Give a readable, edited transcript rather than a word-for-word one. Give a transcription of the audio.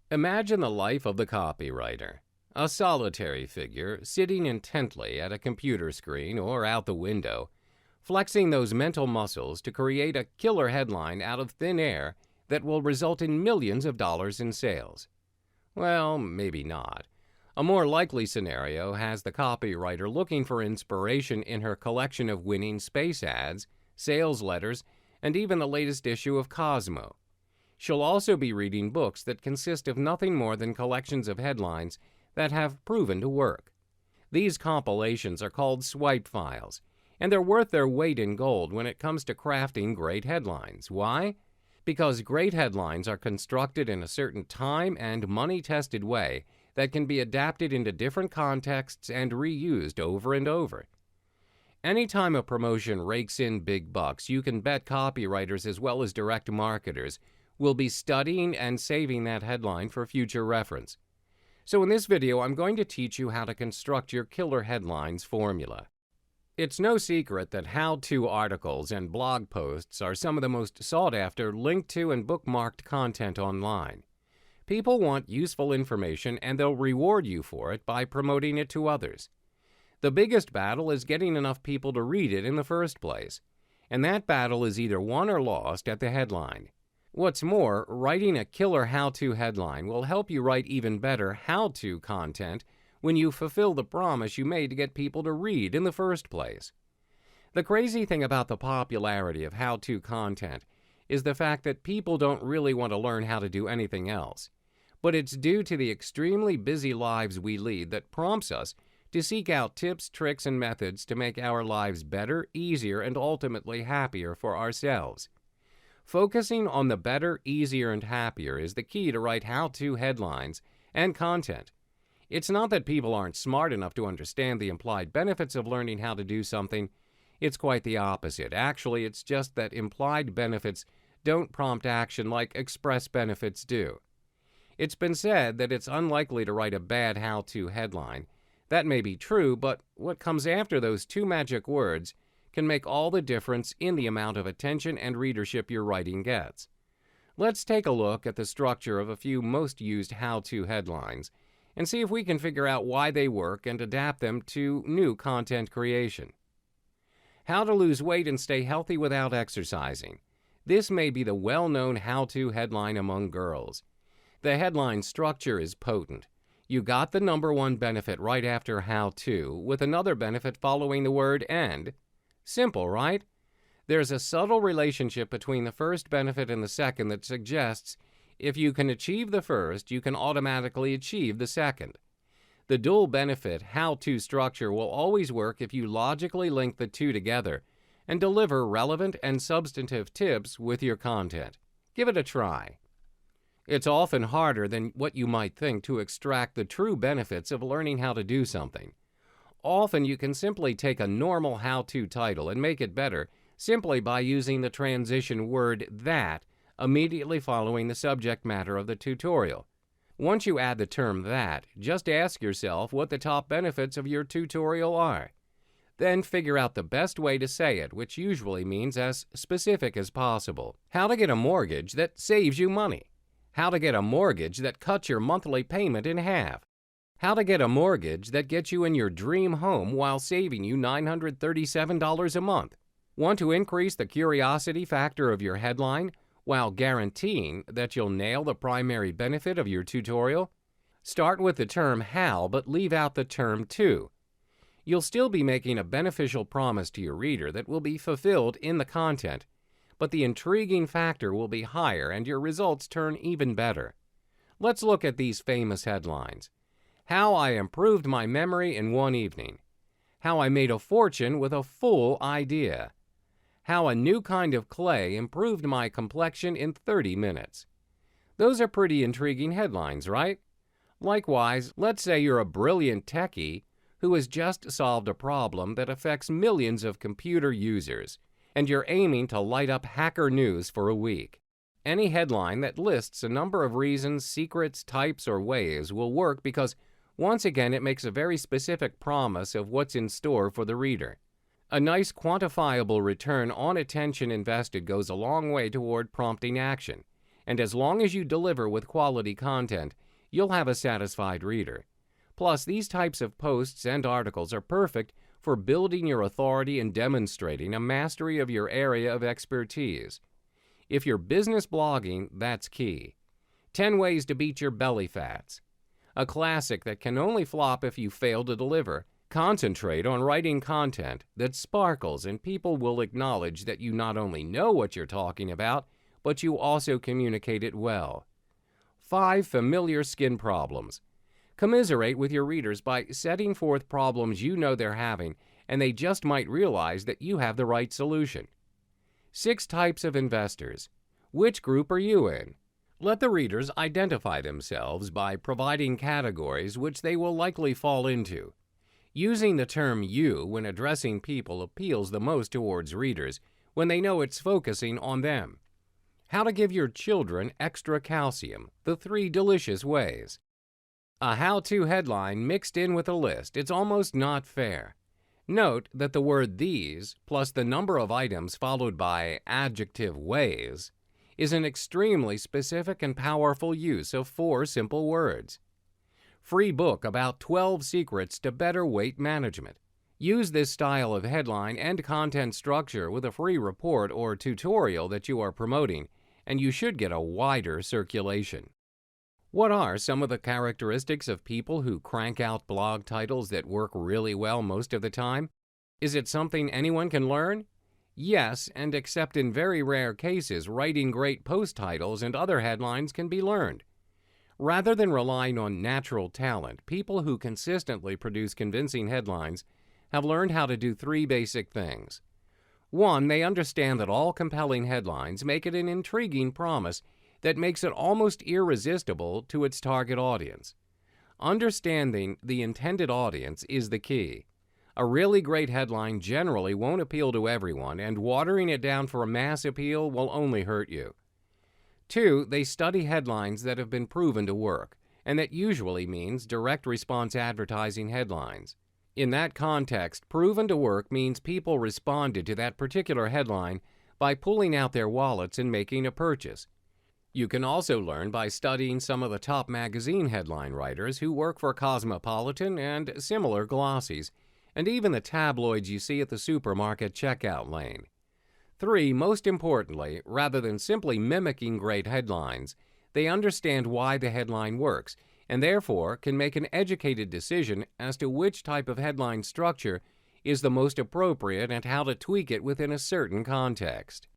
Imagine the life of the copywriter, a solitary figure sitting intently at a computer screen or out the window, flexing those mental muscles to create a killer headline out of thin air that will result in millions of dollars in sales. Well, maybe not. A more likely scenario has the copywriter looking for inspiration in her collection of winning space ads, sales letters, and even the latest issue of Cosmo. She'll also be reading books that consist of nothing more than collections of headlines that have proven to work. These compilations are called swipe files, and they're worth their weight in gold when it comes to crafting great headlines. Why? Because great headlines are constructed in a certain time and money-tested way that can be adapted into different contexts and reused over and over. Anytime a promotion rakes in big bucks, you can bet copywriters as well as direct marketers will be studying and saving that headline for future reference. So in this video, I'm going to teach you how to construct your killer headlines formula. It's no secret that how-to articles and blog posts are some of the most sought-after, linked to, and bookmarked content online. People want useful information, and they'll reward you for it by promoting it to others. The biggest battle is getting enough people to read it in the first place, and that battle is either won or lost at the headline. What's more, writing a killer how-to headline will help you write even better how-to content when you fulfill the promise you made to get people to read in the first place. The crazy thing about the popularity of how-to content is the fact that people don't really want to learn how to do anything else. But it's due to the extremely busy lives we lead that prompts us to seek out tips, tricks, and methods to make our lives better, easier, and ultimately happier for ourselves. Focusing on the better, easier, and happier is the key to write how-to headlines and content. It's not that people aren't smart enough to understand the implied benefits of learning how to do something. It's quite the opposite. Actually, it's just that implied benefits don't prompt action like express benefits do. It's been said that it's unlikely to write a bad how-to headline. That may be true, but what comes after those two magic words can make all the difference in the amount of attention and readership your writing gets. Let's take a look at the structure of a few most used how-to headlines and see if we can figure out why they work and adapt them to new content creation. How to lose weight and stay healthy without exercising. This may be the well-known how-to headline among girls. The headline structure is potent. You got the number one benefit right after how-to, with another benefit following the word and. Simple, right? There's a subtle relationship between the first benefit and the second that suggests if you can achieve the first, you can automatically achieve the second. The dual benefit how-to structure will always work if you logically link the two together and deliver relevant and substantive tips with your content. Give it a try. It's often harder than what you might think to extract the true benefits of learning how to do something. Often you can simply take a normal how-to title and make it better simply by using the transition word that immediately following the subject matter of the tutorial. Once you add the term that, just ask yourself what the top benefits of your tutorial are. Then figure out the best way to say it, which usually means as specific as possible. How to get a mortgage that saves you money. How to get a mortgage that cuts your monthly payment in half. How to get a mortgage that gets you in your dream home while saving you $937 a month. Want to increase the curiosity factor of your headline while guaranteeing that you'll nail the primary benefit of your tutorial? Start with the term how, but leave out the term to. You'll still be making a beneficial promise to your reader that will be fulfilled in the content, but the intriguing factor will be higher and your results turn even better. Let's look at these famous headlines. How I improved my memory in one evening. How I made a fortune with a full idea. How a new kind of clay improved my complexion in 30 minutes. Those are pretty intriguing headlines, right? Likewise, let's say you're a brilliant techie who has just solved a problem that affects millions of computer users, and you're aiming to light up hacker news for a week. Any headline that lists a number of reasons, secrets, types, or ways will work because once again, it makes a very specific promise of what's in store for the reader. A nice quantifiable return on attention invested goes a long way toward prompting action, And as long as you deliver with quality content, you'll have a satisfied reader. Plus, these types of posts and articles are perfect for building your authority and demonstrating a mastery of your area of expertise. If you're business blogging, that's key. 10 ways to beat your belly fats. A classic that can only flop if you fail to deliver. Concentrate on writing content that sparkles, and people will acknowledge that you not only know what you're talking about, but you also communicate it well. 5 familiar skin problems. Commiserate with your readers by setting forth problems you know they're having, and they just might realize that you have the right solution. 6 types of investors. Which group are you in? Let the readers identify themselves by providing categories which they will likely fall into. Using the term "you" when addressing people appeals the most towards readers when they know it's focusing on them. How to give your children extra calcium, the 3 delicious ways. A how-to headline mixed in with a list. It's almost not fair. Note that the word "these" plus the number of items followed by adjective "ways" is an extremely specific and powerful use of 4 simple words. Free book about 12 secrets to better weight management. Use this style of headline and content structure with a free report or tutorial that you are promoting, and you should get a wider circulation. What are some of the characteristics of people who crank out blog titles that work really well most of the time? Is it something anyone can learn? Yes, and except in very rare cases, writing great post titles and other headlines can be learned. Rather than relying on natural talent, people who consistently produce convincing headlines have learned how to do 3 basic things. 1, they understand that all compelling headlines make it an intriguing promise that makes it almost irresistible to its target audience. Understanding the intended audience is the key. A really great headline generally won't appeal to everyone, and watering it down for a mass appeal will only hurt you. 2, they study headlines that have been proven to work, and that usually means direct response advertising headlines. In that context, proven to work means people responded to that particular headline by pulling out their wallets and making a purchase. You can also learn by studying some of the top magazine headline writers who work for Cosmopolitan and similar glossies, and even the tabloids you see at the supermarket checkout lane. 3, most importantly, rather than simply mimicking great headlines, they understand why the headline works, and therefore can make an educated decision as to which type of headline structure is the most appropriate and how to tweak it within a certain context.